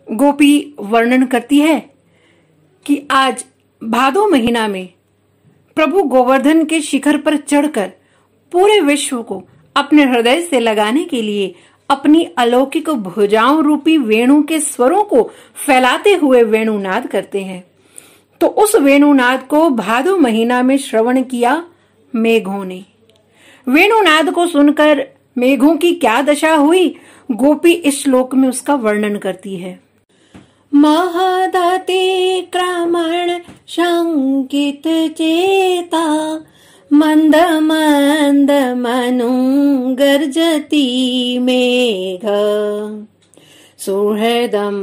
गोपी वर्णन करती है कि आज भादो महीना में प्रभु गोवर्धन के शिखर पर चढ़कर पूरे विश्व को अपने हृदय से लगाने के लिए अपनी अलौकिक भुजाओं रूपी वेणु के स्वरों को फैलाते हुए वेणुनाद करते हैं। तो उस वेणुनाद को भादो महीना में श्रवण किया मेघों ने। वेणुनाद को सुनकर मेघों की क्या दशा हुई, गोपी इस श्लोक में उसका वर्णन करती है। महदतिक्रमण शंकित चेता मंद मंद मनु गर्जति मेघ सुहृदं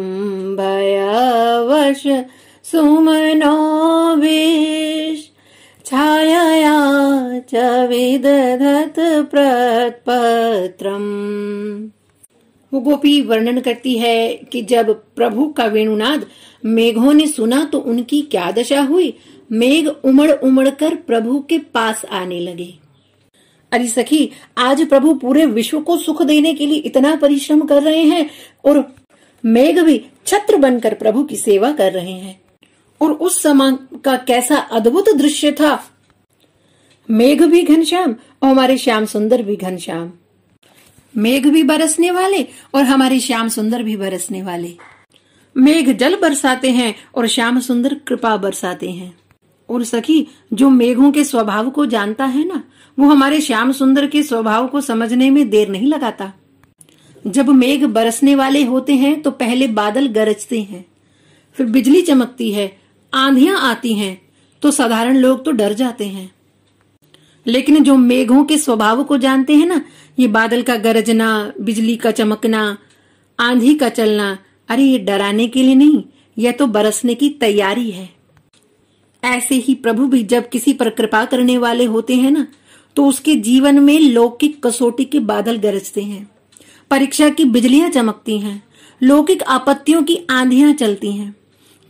भयवश सुमनो विष छायया च विदधत प्रपत्रम्। वो गोपी वर्णन करती है कि जब प्रभु का वेणुनाद मेघों ने सुना तो उनकी क्या दशा हुई। मेघ उमड़ उमड़ कर प्रभु के पास आने लगे। अरे सखी, आज प्रभु पूरे विश्व को सुख देने के लिए इतना परिश्रम कर रहे हैं और मेघ भी छत्र बनकर प्रभु की सेवा कर रहे हैं। और उस समय का कैसा अद्भुत दृश्य था। मेघ भी घनश्याम और हमारे श्याम सुंदर भी घनश्याम। मेघ भी बरसने वाले और हमारे श्याम सुंदर भी बरसने वाले। मेघ जल बरसाते हैं और श्याम सुंदर कृपा बरसाते हैं। और सखी, जो मेघों के स्वभाव को जानता है ना, वो हमारे श्याम सुंदर के स्वभाव को समझने में देर नहीं लगाता। जब मेघ बरसने वाले होते हैं तो पहले बादल गरजते हैं, फिर बिजली चमकती है, आंधियां आती हैं, तो साधारण लोग तो डर जाते हैं। लेकिन जो मेघों के स्वभाव को जानते हैं ना, ये बादल का गरजना, बिजली का चमकना, आंधी का चलना, अरे ये डराने के लिए नहीं, यह तो बरसने की तैयारी है। ऐसे ही प्रभु भी जब किसी पर कृपा करने वाले होते हैं ना, तो उसके जीवन में लौकिक कसौटी के बादल गरजते हैं, परीक्षा की बिजलियां चमकती हैं, लौकिक आपत्तियों की आंधियां चलती हैं।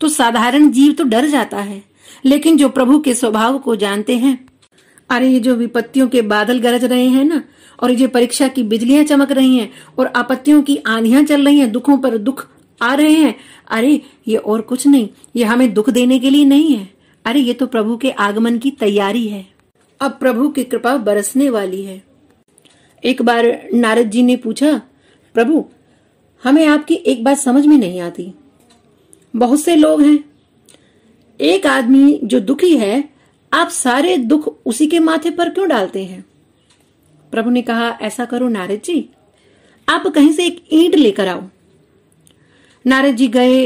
तो साधारण जीव तो डर जाता है, लेकिन जो प्रभु के स्वभाव को जानते हैं, अरे ये जो विपत्तियों के बादल गरज रहे हैं ना, और ये परीक्षा की बिजलियां चमक रही हैं और आपत्तियों की आंधियां चल रही हैं, दुखों पर दुख आ रहे हैं, अरे ये और कुछ नहीं, ये हमें दुख देने के लिए नहीं है। अरे ये तो प्रभु के आगमन की तैयारी है। अब प्रभु की कृपा बरसने वाली है। एक बार नारद जी ने पूछा, प्रभु हमें आपकी एक बात समझ में नहीं आती। बहुत से लोग हैं, एक आदमी जो दुखी है, आप सारे दुख उसी के माथे पर क्यों डालते हैं। प्रभु ने कहा, ऐसा करो नारद जी, आप कहीं से एक ईंट लेकर आओ। नारद जी गए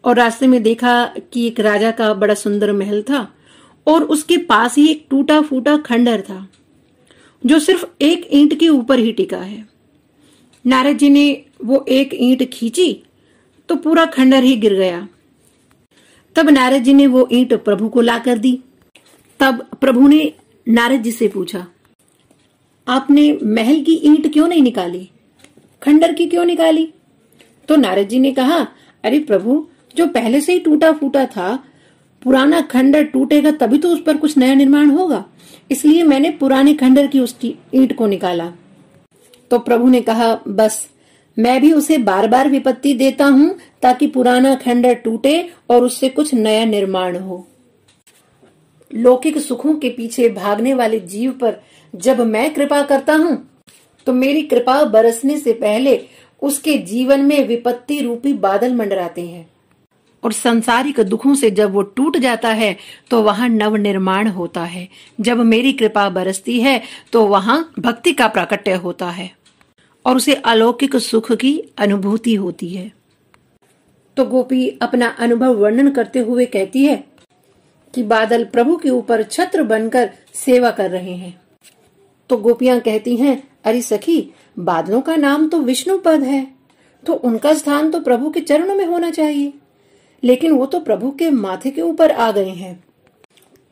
और रास्ते में देखा कि एक राजा का बड़ा सुंदर महल था और उसके पास ही एक टूटा फूटा खंडर था जो सिर्फ एक ईंट के ऊपर ही टिका है। नारद जी ने वो एक ईंट खींची तो पूरा खंडर ही गिर गया। तब नारद जी ने वो ईंट प्रभु को ला कर दी। तब प्रभु ने नारद जी से पूछा, आपने महल की ईंट क्यों नहीं निकाली, खंडर की क्यों निकाली। तो नारद जी ने कहा, अरे प्रभु, जो पहले से ही टूटा फूटा था, पुराना खंडर टूटेगा तभी तो उस पर कुछ नया निर्माण होगा, इसलिए मैंने पुराने खंडर की उसकी ईंट को निकाला। तो प्रभु ने कहा, बस मैं भी उसे बार बार विपत्ति देता हूँ ताकि पुराना खंडर टूटे और उससे कुछ नया निर्माण हो। लौकिक सुखों के पीछे भागने वाले जीव पर जब मैं कृपा करता हूँ तो मेरी कृपा बरसने से पहले उसके जीवन में विपत्ति रूपी बादल मंडराते हैं और सांसारिक दुखों से जब वो टूट जाता है तो वहां नव निर्माण होता है। जब मेरी कृपा बरसती है तो वहां भक्ति का प्राकट्य होता है और उसे अलौकिक सुख की अनुभूति होती है। तो गोपी अपना अनुभव वर्णन करते हुए कहती है कि बादल प्रभु के ऊपर छत्र बनकर सेवा कर रहे हैं। तो गोपियां कहती हैं, अरे सखी, बादलों का नाम तो विष्णु पद है, तो उनका स्थान तो प्रभु के चरणों में होना चाहिए, लेकिन वो तो प्रभु के माथे के ऊपर आ गए हैं।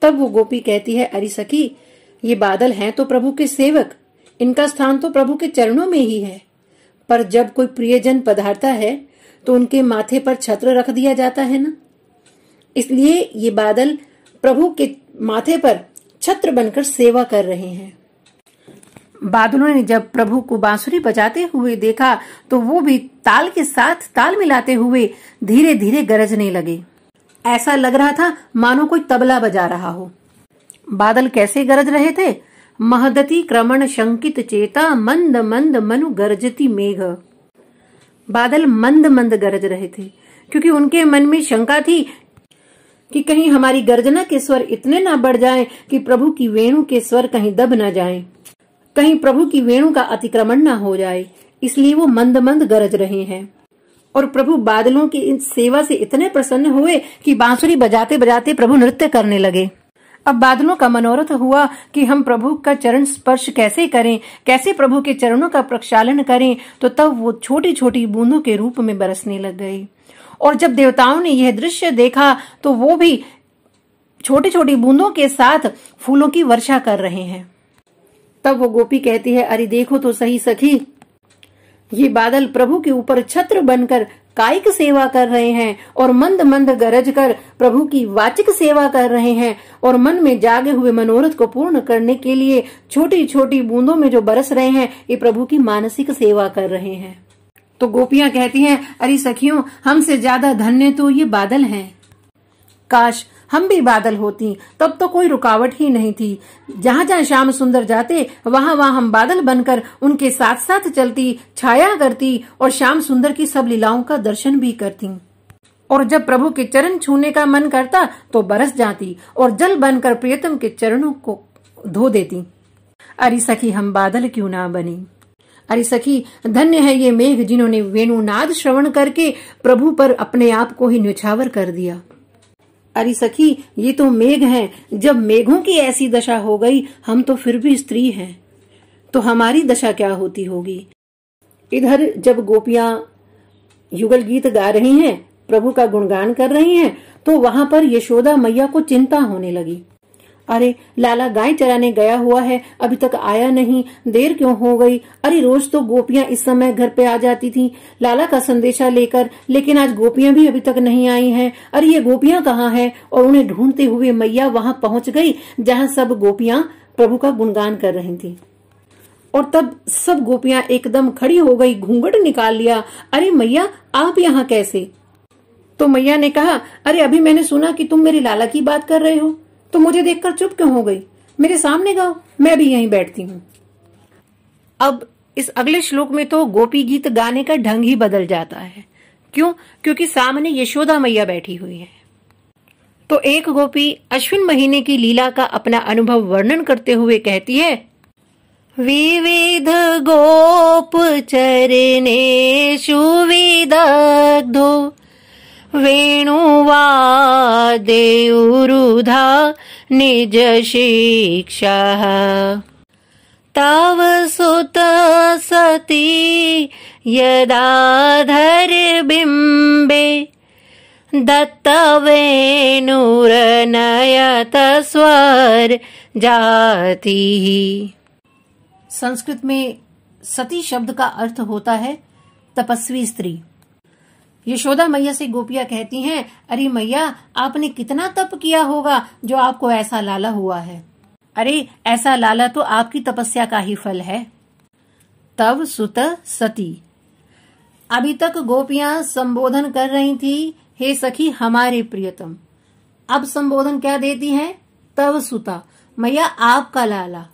तब वो गोपी कहती है, अरे सखी, ये बादल हैं तो प्रभु के सेवक, इनका स्थान तो प्रभु के चरणों में ही है, पर जब कोई प्रियजन पधारता है तो उनके माथे पर छत्र रख दिया जाता है ना, इसलिए ये बादल प्रभु के माथे पर छत्र बनकर सेवा कर रहे हैं। बादलों ने जब प्रभु को बांसुरी बजाते हुए देखा तो वो भी ताल के साथ ताल मिलाते हुए धीरे धीरे गरजने लगे। ऐसा लग रहा था मानो कोई तबला बजा रहा हो। बादल कैसे गरज रहे थे? महदति क्रमण शंकित चेता मंद मंद मनु गरजती मेघ। बादल मंद मंद गरज रहे थे क्योंकि उनके मन में शंका थी कि कहीं हमारी गर्जना के स्वर इतने ना बढ़ जाएं कि प्रभु की वेणु के स्वर कहीं दब ना जाएं, कहीं प्रभु की वेणु का अतिक्रमण ना हो जाए, इसलिए वो मंद मंद गरज रहे हैं। और प्रभु बादलों की इन सेवा से इतने प्रसन्न हुए कि बांसुरी बजाते बजाते प्रभु नृत्य करने लगे। अब बादलों का मनोरथ हुआ कि हम प्रभु का चरण स्पर्श कैसे करें, कैसे प्रभु के चरणों का प्रक्षालन करें, तो तब वो छोटी छोटी बूंदों के रूप में बरसने लग गए। और जब देवताओं ने यह दृश्य देखा तो वो भी छोटी छोटी बूंदों के साथ फूलों की वर्षा कर रहे हैं। तब वो गोपी कहती है, अरे देखो तो सही सखी, ये बादल प्रभु के ऊपर छत्र बनकर कायिक सेवा कर रहे हैं और मंद मंद गरज कर प्रभु की वाचिक सेवा कर रहे हैं, और मन में जागे हुए मनोरथ को पूर्ण करने के लिए छोटी छोटी बूंदों में जो बरस रहे हैं, ये प्रभु की मानसिक सेवा कर रहे हैं। तो गोपियां कहती हैं, अरे सखियों, हमसे ज्यादा धन्य तो ये बादल हैं। काश हम भी बादल होती, तब तो कोई रुकावट ही नहीं थी। जहाँ जहाँ श्याम सुंदर जाते वहाँ वहाँ हम बादल बनकर उनके साथ साथ चलती, छाया करती और श्याम सुंदर की सब लीलाओं का दर्शन भी करती। और जब प्रभु के चरण छूने का मन करता तो बरस जाती और जल बनकर प्रियतम के चरणों को धो देती। अरे सखी, हम बादल क्यों ना बनी। अरे सखी, धन्य है ये मेघ जिन्होंने वेणुनाद श्रवण करके प्रभु पर अपने आप को ही न्यौछावर कर दिया। अरे सखी, ये तो मेघ हैं। जब मेघों की ऐसी दशा हो गई, हम तो फिर भी स्त्री हैं, तो हमारी दशा क्या होती होगी। इधर जब गोपियां युगल गीत गा रही हैं, प्रभु का गुणगान कर रही हैं, तो वहां पर यशोदा मैया को चिंता होने लगी। अरे लाला गाय चराने गया हुआ है, अभी तक आया नहीं, देर क्यों हो गई। अरे रोज तो गोपियां इस समय घर पे आ जाती थी लाला का संदेशा लेकर, लेकिन आज गोपियां भी अभी तक नहीं आई हैं। अरे ये गोपियां कहाँ हैं। और उन्हें ढूंढते हुए मैया वहां पहुंच गई जहां सब गोपियां प्रभु का गुणगान कर रही थी। और तब सब गोपियां एकदम खड़ी हो गई, घूंघट निकाल लिया। अरे मैया, आप यहाँ कैसे। तो मैया ने कहा, अरे अभी मैंने सुना कि तुम मेरे लाला की बात कर रहे हो, तो मुझे देखकर चुप क्यों हो गई। मेरे सामने गाओ, मैं भी यहीं बैठती हूँ। अब इस अगले श्लोक में तो गोपी गीत गाने का ढंग ही बदल जाता है। क्यों? क्योंकि सामने यशोदा मैया बैठी हुई है। तो एक गोपी अश्विन महीने की लीला का अपना अनुभव वर्णन करते हुए कहती है, विविध गोप चरणेषु विदग्धो वेणुवाद्युरुधा निज शिक्षा तव सुत सती यदाधर बिंबे दत्त वेणुरनयत स्वर जाति। संस्कृत में सती शब्द का अर्थ होता है तपस्वी स्त्री। यशोदा मैया से गोपियां कहती हैं, अरे मैया, आपने कितना तप किया होगा जो आपको ऐसा लाला हुआ है। अरे ऐसा लाला तो आपकी तपस्या का ही फल है। तव सुत सती। अभी तक गोपियां संबोधन कर रही थी, हे सखी हमारे प्रियतम। अब संबोधन क्या देती हैं? तव सुता, मैया आपका लाला।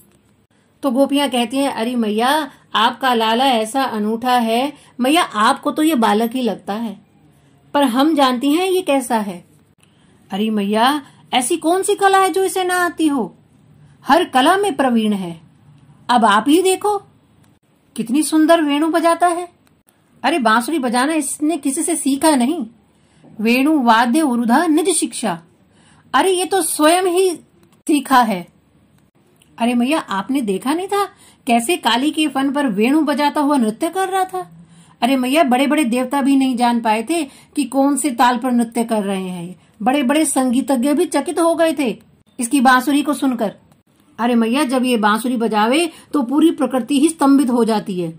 तो गोपियां कहती हैं, अरे मैया, आपका लाला ऐसा अनूठा है। मैया, आपको तो ये बालक ही लगता है, पर हम जानती हैं ये कैसा है। अरे मैया, ऐसी कौन सी कला है जो इसे ना आती हो। हर कला में प्रवीण है। अब आप ही देखो कितनी सुंदर वेणु बजाता है। अरे बांसुरी बजाना इसने किसी से सीखा नहीं। वेणु वाद्य उरुधा निज शिक्षा। अरे ये तो स्वयं ही सीखा है। अरे मैया, आपने देखा नहीं था कैसे काली के फन पर वेणु बजाता हुआ नृत्य कर रहा था। अरे मैया, बड़े बड़े देवता भी नहीं जान पाए थे कि कौन से ताल पर नृत्य कर रहे हैं। बड़े बड़े संगीतज्ञ भी चकित हो गए थे इसकी बांसुरी को सुनकर। अरे मैया, जब ये बांसुरी बजावे तो पूरी प्रकृति ही स्तंभित हो जाती है।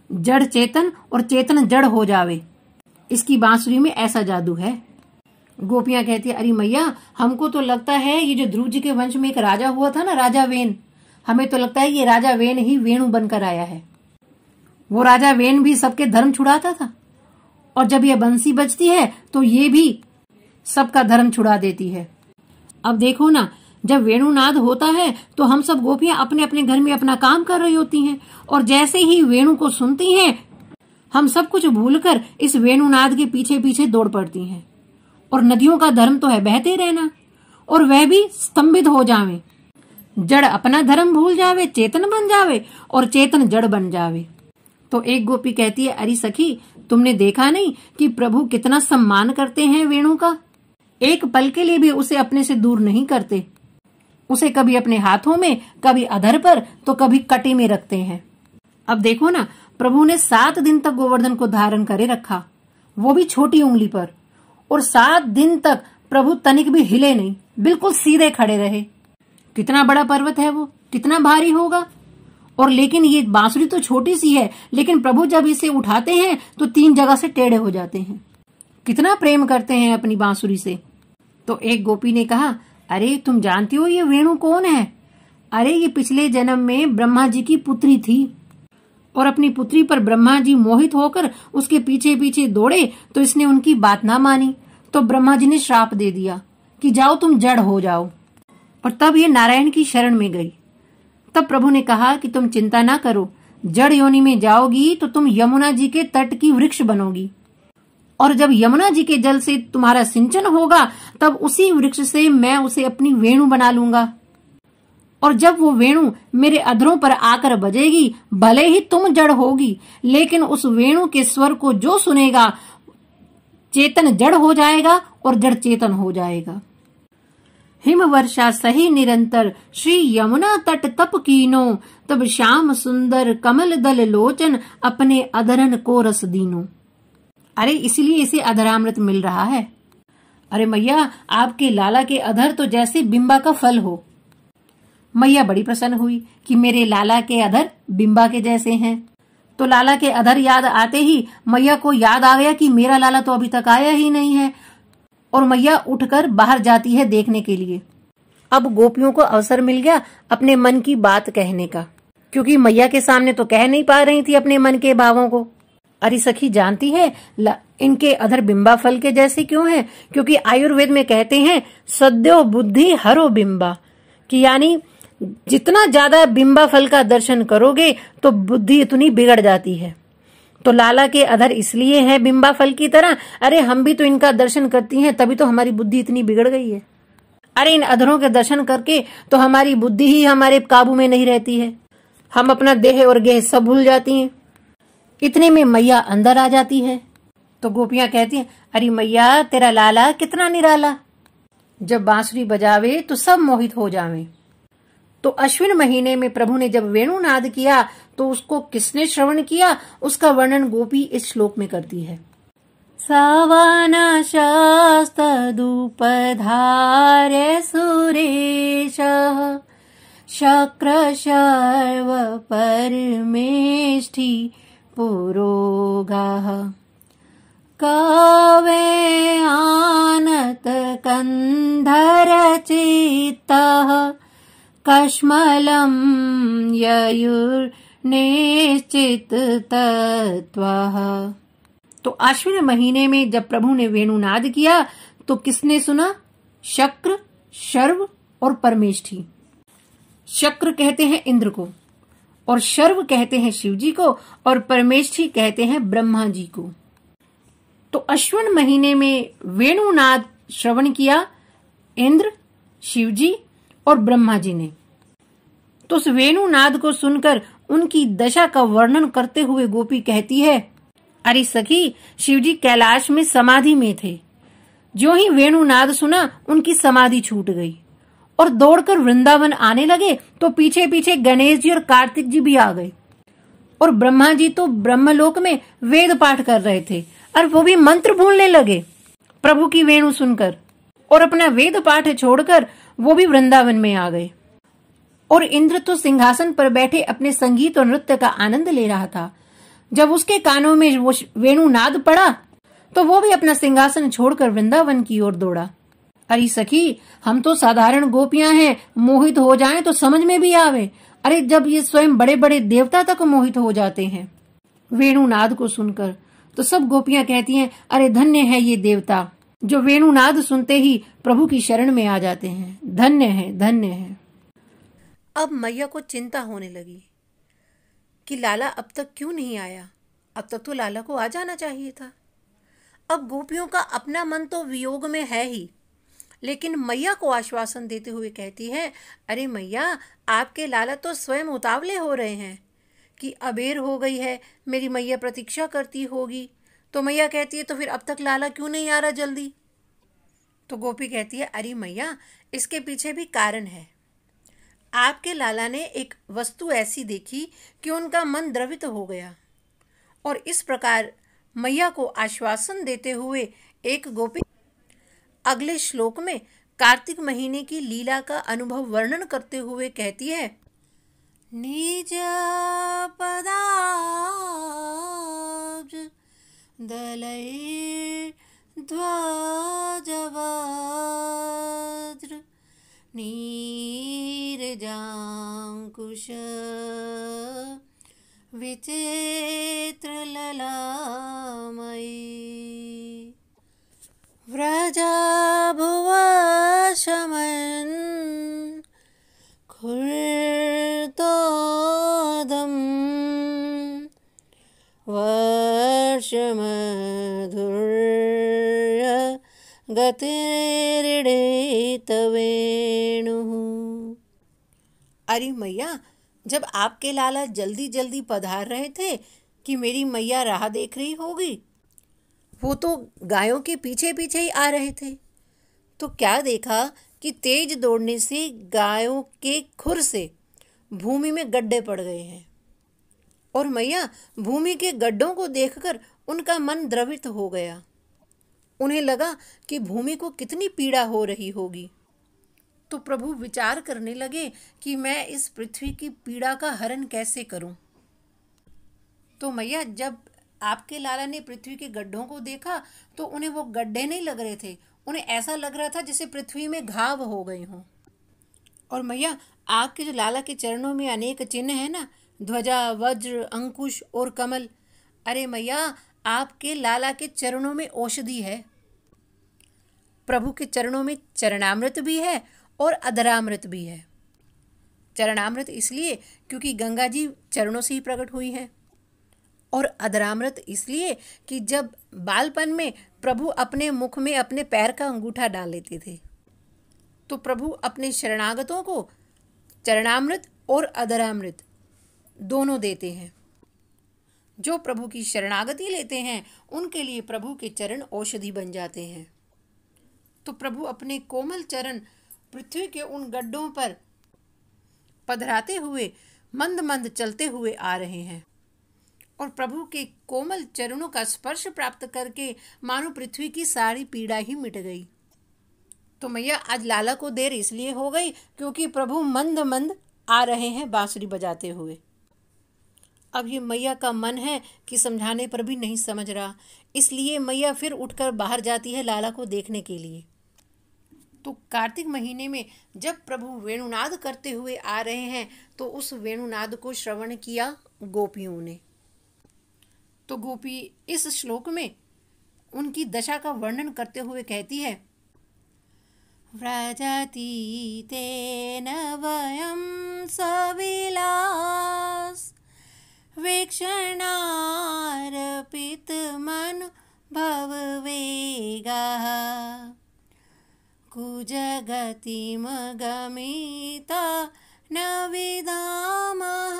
जड़ चेतन और चेतन जड़ हो जावे। इसकी बांसुरी में ऐसा जादू है। गोपियां कहती है, अरे मैया, हमको तो लगता है ये जो ध्रुव जी के वंश में एक राजा हुआ था ना, राजा वेन, हमें तो लगता है ये राजा वेन ही वेणु बनकर आया है। वो राजा वेन भी सबके धर्म छुड़ाता था, और जब ये बंसी बजती है तो ये भी सबका धर्म छुड़ा देती है। अब देखो ना, जब वेणुनाद होता है तो हम सब गोपियां अपने अपने घर में अपना काम कर रही होती हैं, और जैसे ही वेणु को सुनती हैं हम सब कुछ भूलकर इस वेणुनाद के पीछे पीछे दौड़ पड़ती हैं। और नदियों का धर्म तो है बहते रहना, और वह भी स्तंभित हो जावे। जड़ अपना धर्म भूल जावे, चेतन बन जावे, और चेतन जड़ बन जावे। तो एक गोपी कहती है, अरे सखी, तुमने देखा नहीं कि प्रभु कितना सम्मान करते हैं वेणु का? एक पल के लिए भी उसे अपने से दूर नहीं करते। उसे कभी अपने हाथों में, कभी अधर पर, तो कभी कटी में रखते हैं। अब देखो ना, प्रभु ने 7 दिन तक गोवर्धन को धारण करे रखा, वो भी छोटी उंगली पर, और 7 दिन तक प्रभु तनिक भी हिले नहीं, बिल्कुल सीधे खड़े रहे। कितना बड़ा पर्वत है वो, कितना भारी होगा। और लेकिन ये बांसुरी तो छोटी सी है, लेकिन प्रभु जब इसे उठाते हैं तो 3 जगह से टेढ़े हो जाते हैं। कितना प्रेम करते हैं अपनी बांसुरी से। तो एक गोपी ने कहा, अरे तुम जानती हो ये वेणु कौन है? अरे ये पिछले जन्म में ब्रह्मा जी की पुत्री थी, और अपनी पुत्री पर ब्रह्मा जी मोहित होकर उसके पीछे पीछे दौड़े, तो इसने उनकी बात ना मानी, तो ब्रह्मा जी ने श्राप दे दिया कि जाओ तुम जड़ हो जाओ। और तब ये नारायण की शरण में गई। तब प्रभु ने कहा कि तुम चिंता ना करो, जड़ योनि में जाओगी तो तुम यमुना जी के तट की वृक्ष बनोगी, और जब यमुना जी के जल से तुम्हारा सिंचन होगा तब उसी वृक्ष से मैं उसे अपनी वेणु बना लूंगा। और जब वो वेणु मेरे अधरों पर आकर बजेगी, भले ही तुम जड़ होगी, लेकिन उस वेणु के स्वर को जो सुनेगा चेतन जड़ हो जाएगा और जड़ चेतन हो जाएगा। हिम वर्षा सही निरंतर श्री यमुना तट तप कीनो, तब श्याम सुंदर कमल दल लोचन अपने अधरन को रस दीनो। अरे इसलिए इसे अधरामृत मिल रहा है। अरे मैया, आपके लाला के अधर तो जैसे बिंबा का फल हो। मैया बड़ी प्रसन्न हुई कि मेरे लाला के अधर बिंबा के जैसे हैं। तो लाला के अधर याद आते ही मैया को याद आ गया कि मेरा लाला तो अभी तक आया ही नहीं है, और मैया उठकर बाहर जाती है देखने के लिए। अब गोपियों को अवसर मिल गया अपने मन की बात कहने का, क्योंकि मैया के सामने तो कह नहीं पा रही थी अपने मन के भावों को। अरे सखी, जानती है इनके अधर बिंबा फल के जैसे क्यों है? क्योंकि आयुर्वेद में कहते हैं सद्यो बुद्धि हरो बिंबा, कि यानी जितना ज्यादा बिंबा फल का दर्शन करोगे तो बुद्धि इतनी बिगड़ जाती है। तो लाला के अधर इसलिए है बिंबा फल की तरह। अरे हम भी तो इनका दर्शन करती हैं, तभी तो हमारी बुद्धि इतनी बिगड़ गई है। अरे इन अधरों के दर्शन करके तो हमारी बुद्धि ही हमारे काबू में नहीं रहती है, हम अपना देह और गेह सब भूल जाती हैं। इतने में मैया अंदर आ जाती है। तो गोपियां कहती हैं, अरे मैया, तेरा लाला कितना निराला, जब बांसुरी बजावे तो सब मोहित हो जावे। तो अश्विन महीने में प्रभु ने जब वेणुनाद किया तो उसको किसने श्रवण किया, उसका वर्णन गोपी इस श्लोक में करती है। सवन शास्तदुपधार्य सुरेश शक्र शर्व परमेष्ठि पुरोगाः कवे आनत कंधर चित्तः कश्मलं ययुर्निश्चित तत्त्वः। तो अश्विन महीने में जब प्रभु ने वेणुनाद किया तो किसने सुना? शक्र, शर्व और परमेष्ठी। शक्र कहते हैं इंद्र को, और शर्व कहते हैं शिव जी को, और परमेष्ठी कहते हैं ब्रह्मा जी को। तो अश्विन महीने में वेणुनाद श्रवण किया इंद्र, शिव जी और ब्रह्मा जी ने। तो उस वेणुनाद को सुनकर उनकी दशा का वर्णन करते हुए गोपी कहती है, अरे सखी, शिवजी कैलाश में समाधि में थे। जो ही वेणुनाद सुना उनकी समाधि छूट गई और दौड़कर वृंदावन आने लगे। तो पीछे पीछे गणेश जी और कार्तिक जी भी आ गए, और ब्रह्मा जी तो ब्रह्मलोक में वेद पाठ कर रहे थे, और वो भी मंत्र बोलने लगे प्रभु की वेणु सुनकर, और अपना वेद पाठ छोड़कर वो भी वृंदावन में आ गए। और इंद्र तो सिंहासन पर बैठे अपने संगीत और नृत्य का आनंद ले रहा था। जब उसके कानों में वो वेणुनाद पड़ा तो वो भी अपना सिंहासन छोड़कर वृंदावन की ओर दौड़ा। अरे सखी, हम तो साधारण गोपियां हैं, मोहित हो जाएं तो समझ में भी आवे। अरे जब ये स्वयं बड़े बड़े देवता तक मोहित हो जाते हैं वेणुनाद को सुनकर, तो सब गोपियां कहती हैं, अरे धन्य है ये देवता जो वेणुनाद सुनते ही प्रभु की शरण में आ जाते हैं, धन्य है, धन्य है। अब मैया को चिंता होने लगी कि लाला अब तक क्यों नहीं आया, अब तक तो लाला को आ जाना चाहिए था। अब गोपियों का अपना मन तो वियोग में है ही, लेकिन मैया को आश्वासन देते हुए कहती है, अरे मैया आपके लाला तो स्वयं उतावले हो रहे हैं कि अबेर हो गई है, मेरी मैया प्रतीक्षा करती होगी। तो मैया कहती है, तो फिर अब तक लाला क्यों नहीं आ रहा जल्दी? तो गोपी कहती है, अरे मैया इसके पीछे भी कारण है। आपके लाला ने एक वस्तु ऐसी देखी कि उनका मन द्रवित हो गया। और इस प्रकार मैया को आश्वासन देते हुए एक गोपी अगले श्लोक में कार्तिक महीने की लीला का अनुभव वर्णन करते हुए कहती है, निज पदाब्ज दलैर् ध्वजवज्र नीरजांकुश विचित्रललामयी व्रजभुवशमन् खुर्दोदम् वर्षमधुर्य गतिर्डेतवेणुः। अरे मैया, जब आपके लाला जल्दी जल्दी पधार रहे थे कि मेरी मैया राह देख रही होगी, वो तो गायों के पीछे पीछे ही आ रहे थे। तो क्या देखा कि तेज दौड़ने से गायों के खुर से भूमि में गड्ढे पड़ गए हैं। और मैया भूमि के गड्ढों को देखकर उनका मन द्रवित हो गया। उन्हें लगा कि भूमि को कितनी पीड़ा हो रही होगी। तो प्रभु विचार करने लगे कि मैं इस पृथ्वी की पीड़ा का हरण कैसे करूं। तो मैया जब आपके लाला ने पृथ्वी के गड्ढों को देखा तो उन्हें वो गड्ढे नहीं लग रहे थे, उन्हें ऐसा लग रहा था जैसे पृथ्वी में घाव हो गए हों। और मैया आपके जो लाला के चरणों में अनेक चिन्ह है ना, ध्वजा, वज्र, अंकुश और कमल, अरे मैया आपके लाला के चरणों में औषधि है। प्रभु के चरणों में चरणामृत भी है और अधरामृत भी है। चरणामृत इसलिए क्योंकि गंगा जी चरणों से ही प्रकट हुई है, और अधरामृत इसलिए कि जब बालपन में प्रभु अपने मुख में अपने पैर का अंगूठा डाल लेते थे, तो प्रभु अपने शरणागतों को चरणामृत और अधरामृत दोनों देते हैं। जो प्रभु की शरणागति लेते हैं उनके लिए प्रभु के चरण औषधि बन जाते हैं। तो प्रभु अपने कोमल चरण पृथ्वी के उन गड्ढों पर पधराते हुए मंद मंद चलते हुए आ रहे हैं, और प्रभु के कोमल चरणों का स्पर्श प्राप्त करके मानो पृथ्वी की सारी पीड़ा ही मिट गई। तो मैया आज लाला को देर इसलिए हो गई क्योंकि प्रभु मंद मंद आ रहे हैं बांसुरी बजाते हुए। अब ये मैया का मन है कि समझाने पर भी नहीं समझ रहा, इसलिए मैया फिर उठकर बाहर जाती है लाला को देखने के लिए। तो कार्तिक महीने में जब प्रभु वेणुनाद करते हुए आ रहे हैं तो उस वेणुनाद को श्रवण किया गोपियों ने। तो गोपी इस श्लोक में उनकी दशा का वर्णन करते हुए कहती है, व्रजतीतेन वयं सविलास वीक्षणार्पितमनु भववेगः कुजगतिमगमिता न विदामः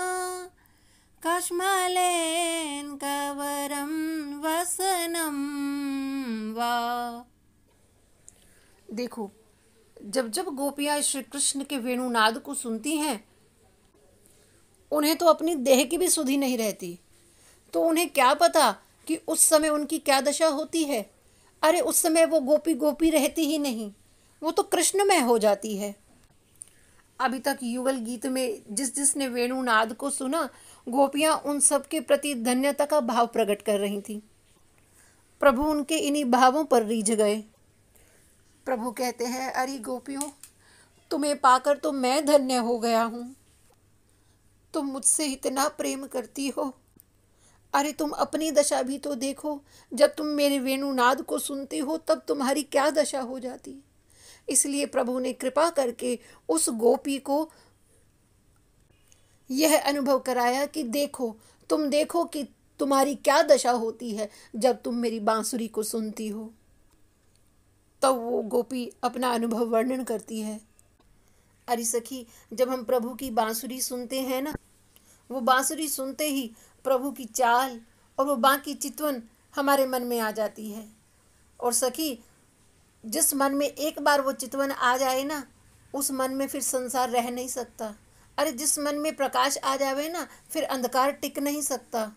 कश्मलेन कवरं वसनं वा। देखो, जब जब गोपियां श्री कृष्ण के वेणुनाद को सुनती हैं, उन्हें तो अपनी देह की भी सुधि नहीं रहती। तो उन्हें क्या पता कि उस समय उनकी क्या दशा होती है। अरे उस समय वो गोपी गोपी रहती ही नहीं, वो तो कृष्णमय हो जाती है। अभी तक युगल गीत में जिस जिसने वेणुनाद को सुना, गोपियां उन सब के प्रति धन्यता का भाव प्रकट कर रही थी। प्रभु उनके इन्हीं भावों पर रीझ गए। प्रभु कहते हैं, अरे गोपियों, तुम्हें पाकर तो मैं धन्य हो गया हूँ। तुम मुझसे इतना प्रेम करती हो, अरे तुम अपनी दशा भी तो देखो। जब तुम मेरे वेणुनाद को सुनती हो तब तुम्हारी क्या दशा हो जाती। इसलिए प्रभु ने कृपा करके उस गोपी को यह अनुभव कराया कि देखो, तुम देखो कि तुम्हारी क्या दशा होती है जब तुम मेरी बांसुरी को सुनती हो। तब वो गोपी अपना अनुभव वर्णन करती है। अरे सखी, जब हम प्रभु की बांसुरी सुनते हैं ना, वो बांसुरी सुनते ही प्रभु की चाल और वो बांकी चितवन हमारे मन में आ जाती है। और सखी, जिस मन में एक बार वो चितवन आ जाए ना, उस मन में फिर संसार रह नहीं सकता। अरे जिस मन में प्रकाश आ जावे ना, फिर अंधकार टिक नहीं सकता।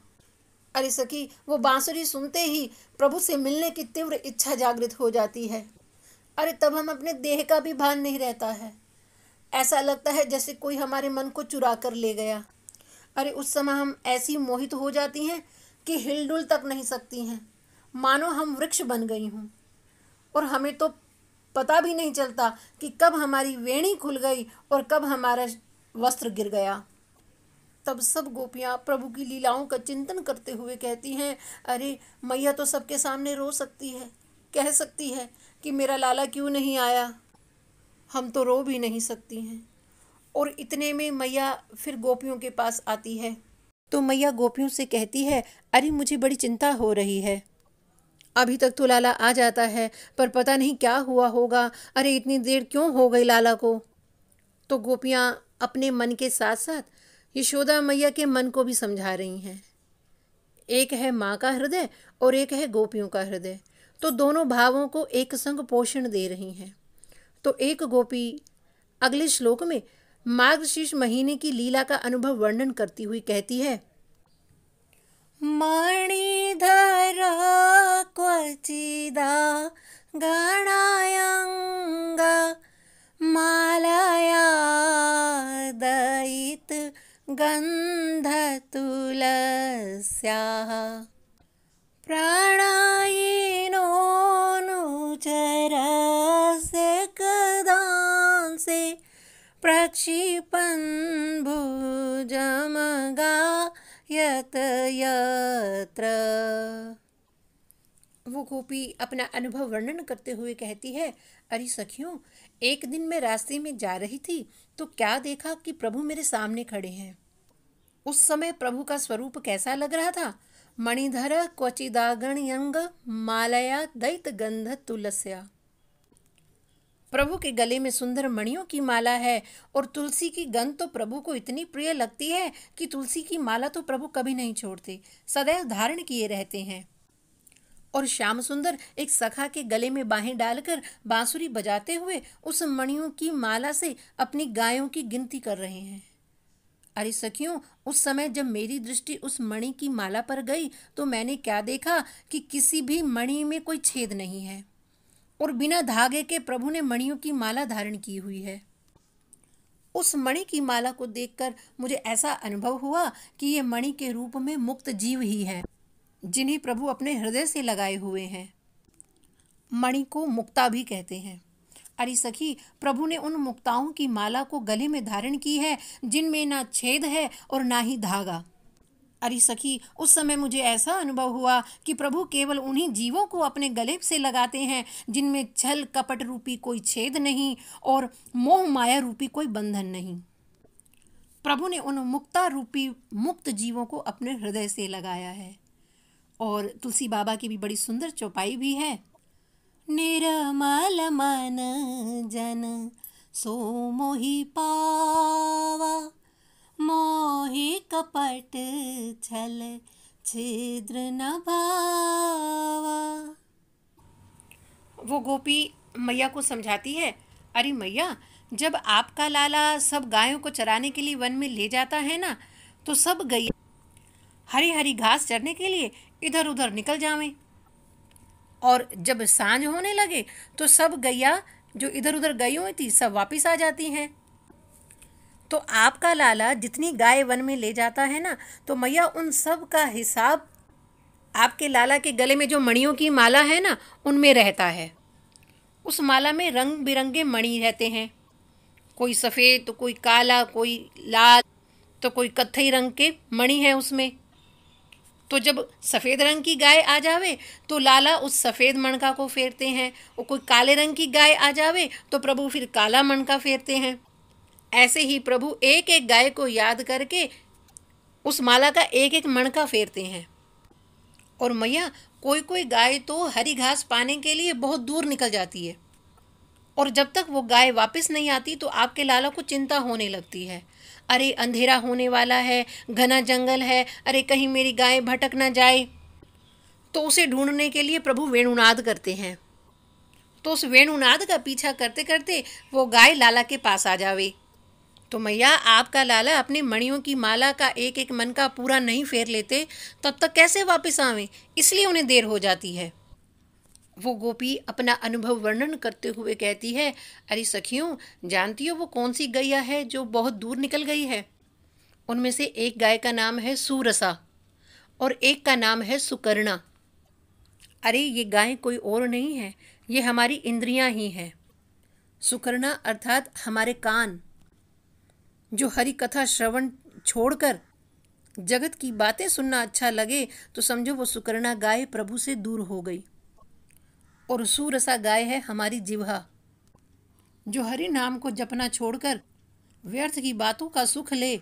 अरे सखी, वो बांसुरी सुनते ही प्रभु से मिलने की तीव्र इच्छा जागृत हो जाती है। अरे तब हम अपने देह का भी भान नहीं रहता है। ऐसा लगता है जैसे कोई हमारे मन को चुरा कर ले गया। अरे उस समय हम ऐसी मोहित हो जाती हैं कि हिलडुल तक नहीं सकती हैं, मानो हम वृक्ष बन गई हूँ। और हमें तो पता भी नहीं चलता कि कब हमारी वेणी खुल गई और कब हमारा वस्त्र गिर गया। तब सब गोपियाँ प्रभु की लीलाओं का चिंतन करते हुए कहती हैं, अरे मैया तो सबके सामने रो सकती है, कह सकती है कि मेरा लाला क्यों नहीं आया। हम तो रो भी नहीं सकती हैं। और इतने में मैया फिर गोपियों के पास आती है। तो मैया गोपियों से कहती है, अरे मुझे बड़ी चिंता हो रही है। अभी तक तो लाला आ जाता है, पर पता नहीं क्या हुआ होगा। अरे इतनी देर क्यों हो गई लाला को। तो गोपियाँ अपने मन के साथ साथ यशोदा मैया के मन को भी समझा रही हैं। एक है माँ का हृदय और एक है गोपियों का हृदय, तो दोनों भावों को एक संग पोषण दे रही हैं। तो एक गोपी अगले श्लोक में मार्गशीर्ष महीने की लीला का अनुभव वर्णन करती हुई कहती है, मणिधर क्वचिदा गणायंगा मालया दयित गंधतुलस्याः प्राणायिनोऽनुचरस्य कदांसे प्रक्षिपन् भुजमगायत यत्र। वो गोपी अपना अनुभव वर्णन करते हुए कहती है, अरे सखियों, एक दिन मैं रास्ते में जा रही थी तो क्या देखा कि प्रभु मेरे सामने खड़े हैं। उस समय प्रभु का स्वरूप कैसा लग रहा था। मणिधर क्वचिदागण्यंग मालया दैत गंध तुलस्या। प्रभु के गले में सुंदर मणियों की माला है और तुलसी की गंध तो प्रभु को इतनी प्रिय लगती है कि तुलसी की माला तो प्रभु कभी नहीं छोड़ते, सदैव धारण किए रहते हैं। और श्याम सुंदर एक सखा के गले में बाहें डालकर बांसुरी बजाते हुए उस मणियों की माला से अपनी गायों की गिनती कर रहे हैं। अरे सखियों, उस समय जब मेरी दृष्टि उस मणि की माला पर गई तो मैंने क्या देखा कि किसी भी मणि में कोई छेद नहीं है और बिना धागे के प्रभु ने मणियों की माला धारण की हुई है। उस मणि की माला को देखकर मुझे ऐसा अनुभव हुआ कि ये मणि के रूप में मुक्त जीव ही है, जिन्हें प्रभु अपने हृदय से लगाए हुए हैं। मणि को मुक्ता भी कहते हैं। अरे सखी, प्रभु ने उन मुक्ताओं की माला को गले में धारण की है जिनमें ना छेद है और ना ही धागा। अरे सखी, उस समय मुझे ऐसा अनुभव हुआ कि प्रभु केवल उन्हीं जीवों को अपने गले से लगाते हैं जिनमें छल कपट रूपी कोई छेद नहीं और मोह माया रूपी कोई बंधन नहीं। प्रभु ने उन मुक्ता रूपी मुक्त जीवों को अपने हृदय से लगाया है। और तुलसी बाबा की भी बड़ी सुंदर चौपाई भी है। निर्मल मन जन सो मोहि पावा, मोहि कपट छल छिद्र न भावा। वो गोपी मैया को समझाती है, अरे मैया, जब आपका लाला सब गायों को चराने के लिए वन में ले जाता है ना, तो सब गैया हरी हरी घास चरने के लिए इधर उधर निकल जावें, और जब सांझ होने लगे तो सब गैया जो इधर उधर गई हुई थी सब वापस आ जाती हैं। तो आपका लाला जितनी गाय वन में ले जाता है ना, तो मैया उन सब का हिसाब आपके लाला के गले में जो मणियों की माला है ना, उनमें रहता है। उस माला में रंग बिरंगे मणि रहते हैं, कोई सफ़ेद तो कोई काला कोई लाल, तो कोई कत्थई रंग के मणि है उसमें। तो जब सफ़ेद रंग की गाय आ जावे तो लाला उस सफ़ेद मणका को फेरते हैं, और कोई काले रंग की गाय आ जावे तो प्रभु फिर काला मणका फेरते हैं। ऐसे ही प्रभु एक एक गाय को याद करके उस माला का एक एक मणका फेरते हैं। और मैया कोई कोई गाय तो हरी घास पाने के लिए बहुत दूर निकल जाती है, और जब तक वो गाय वापस नहीं आती तो आपके लाला को चिंता होने लगती है। अरे अंधेरा होने वाला है, घना जंगल है, अरे कहीं मेरी गाय भटक ना जाए। तो उसे ढूंढने के लिए प्रभु वेणुनाद करते हैं। तो उस वेणुनाद का पीछा करते करते वो गाय लाला के पास आ जावे। तो मैया आपका लाला अपनी मणियों की माला का एक एक मन का पूरा नहीं फेर लेते, तब तक कैसे वापस आवे, इसलिए उन्हें देर हो जाती है। वो गोपी अपना अनुभव वर्णन करते हुए कहती है, अरे सखियों, जानती हो वो कौन सी गैया है जो बहुत दूर निकल गई है? उनमें से एक गाय का नाम है सुरसा और एक का नाम है सुकर्णा। अरे ये गाय कोई और नहीं है, ये हमारी इंद्रियां ही हैं। सुकर्णा अर्थात हमारे कान, जो हरि कथा श्रवण छोड़कर जगत की बातें सुनना अच्छा लगे तो समझो वो सुकर्णा गाय प्रभु से दूर हो गई। और सुरसा गाय है हमारी जिह्वा, जो हरि नाम को जपना छोड़कर व्यर्थ की बातों का सुख ले,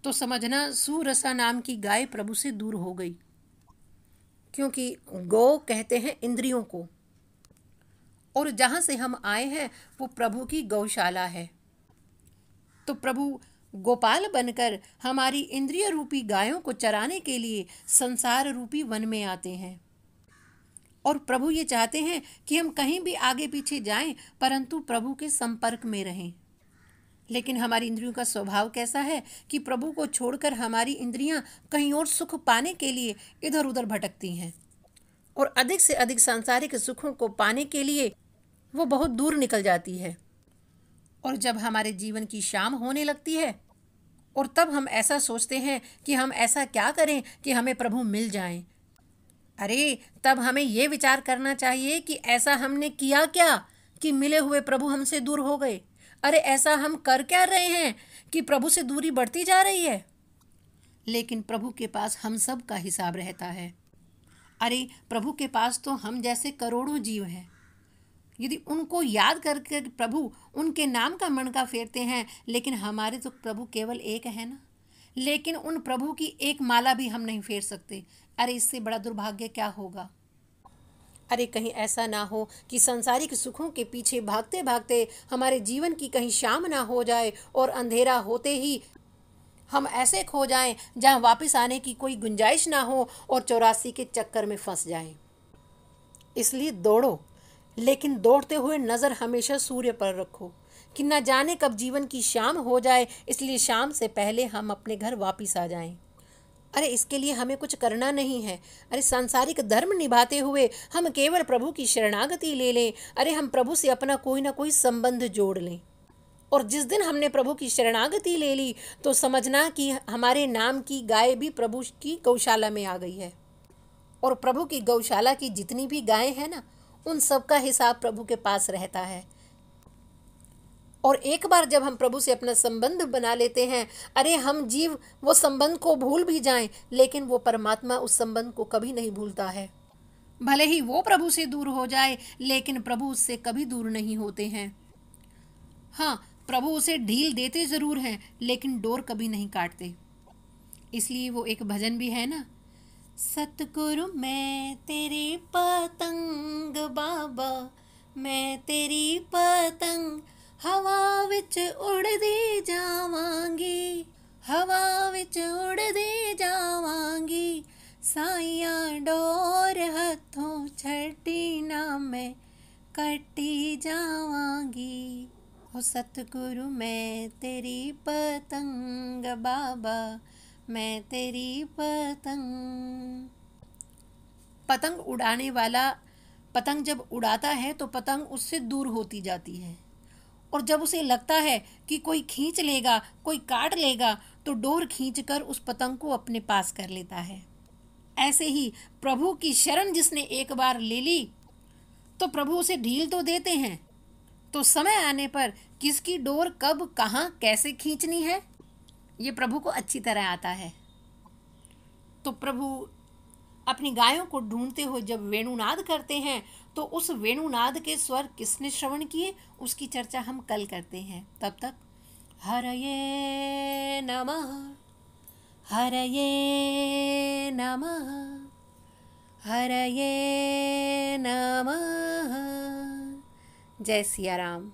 तो समझना सुरसा नाम की गाय प्रभु से दूर हो गई। क्योंकि गौ कहते हैं इंद्रियों को, और जहां से हम आए हैं वो प्रभु की गौशाला है। तो प्रभु गोपाल बनकर हमारी इंद्रिय रूपी गायों को चराने के लिए संसार रूपी वन में आते हैं। और प्रभु ये चाहते हैं कि हम कहीं भी आगे पीछे जाएं, परंतु प्रभु के संपर्क में रहें। लेकिन हमारी इंद्रियों का स्वभाव कैसा है कि प्रभु को छोड़कर हमारी इंद्रियां कहीं और सुख पाने के लिए इधर उधर भटकती हैं, और अधिक से अधिक सांसारिक सुखों को पाने के लिए वो बहुत दूर निकल जाती है। और जब हमारे जीवन की शाम होने लगती है, और तब हम ऐसा सोचते हैं कि हम ऐसा क्या करें कि हमें प्रभु मिल जाएं। अरे तब हमें ये विचार करना चाहिए कि ऐसा हमने किया क्या कि मिले हुए प्रभु हमसे दूर हो गए। अरे ऐसा हम कर क्या रहे हैं कि प्रभु से दूरी बढ़ती जा रही है। लेकिन प्रभु के पास हम सब का हिसाब रहता है। अरे प्रभु के पास तो हम जैसे करोड़ों जीव हैं। यदि उनको याद करके प्रभु उनके नाम का मणका फेरते हैं, लेकिन हमारे तो प्रभु केवल एक है ना, लेकिन उन प्रभु की एक माला भी हम नहीं फेर सकते। अरे इससे बड़ा दुर्भाग्य क्या होगा। अरे कहीं ऐसा ना हो कि संसारिक सुखों के पीछे भागते भागते हमारे जीवन की कहीं शाम ना हो जाए, और अंधेरा होते ही हम ऐसे खो जाएं जहां वापस आने की कोई गुंजाइश ना हो, और 84 के चक्कर में फंस जाएं। इसलिए दौड़ो, लेकिन दौड़ते हुए नज़र हमेशा सूर्य पर रखो कि न जाने कब जीवन की शाम हो जाए, इसलिए शाम से पहले हम अपने घर वापस आ जाएं। अरे इसके लिए हमें कुछ करना नहीं है। अरे सांसारिक धर्म निभाते हुए हम केवल प्रभु की शरणागति ले लें। अरे हम प्रभु से अपना कोई ना कोई संबंध जोड़ लें, और जिस दिन हमने प्रभु की शरणागति ले ली तो समझना कि हमारे नाम की गाय भी प्रभु की गौशाला में आ गई है। और प्रभु की गौशाला की जितनी भी गायें हैं ना, उन सब का हिसाब प्रभु के पास रहता है। और एक बार जब हम प्रभु से अपना संबंध बना लेते हैं, अरे हम जीव वो संबंध को भूल भी जाएं, लेकिन वो परमात्मा उस संबंध को कभी नहीं भूलता है। भले ही वो प्रभु से दूर हो जाए, लेकिन प्रभु उससे कभी दूर नहीं होते हैं। हाँ, प्रभु उसे ढील देते जरूर हैं, लेकिन डोर कभी नहीं काटते। इसलिए वो एक भजन भी है ना, सतगुरु मैं तेरी पतंग बाबा, मैं तेरी पतंग हवा विच उड़दी जावांगी, हवा विच उड़दी जावांगी, साइयां डोर हथों छड्डी ना मैं कट्टी जावांगी। ओ सतगुरु मैं तेरी पतंग बाबा, मैं तेरी पतंग। पतंग उड़ाने वाला पतंग जब उड़ाता है तो पतंग उससे दूर होती जाती है, और जब उसे लगता है कि कोई खींच लेगा, कोई काट लेगा, तो डोर खींचकर उस पतंग को अपने पास कर लेता है। ऐसे ही प्रभु की शरण जिसने एक बार ले ली तो प्रभु उसे ढील तो देते हैं, तो समय आने पर किसकी डोर कब कहाँ कैसे खींचनी है ये प्रभु को अच्छी तरह आता है। तो प्रभु अपनी गायों को ढूंढते हुए जब वेणुनाद करते हैं तो उस वेणुनाद के स्वर किसने श्रवण किए उसकी चर्चा हम कल करते हैं। तब तक हरये नमः, हरये नमः, हरये नमः। जय सिया राम।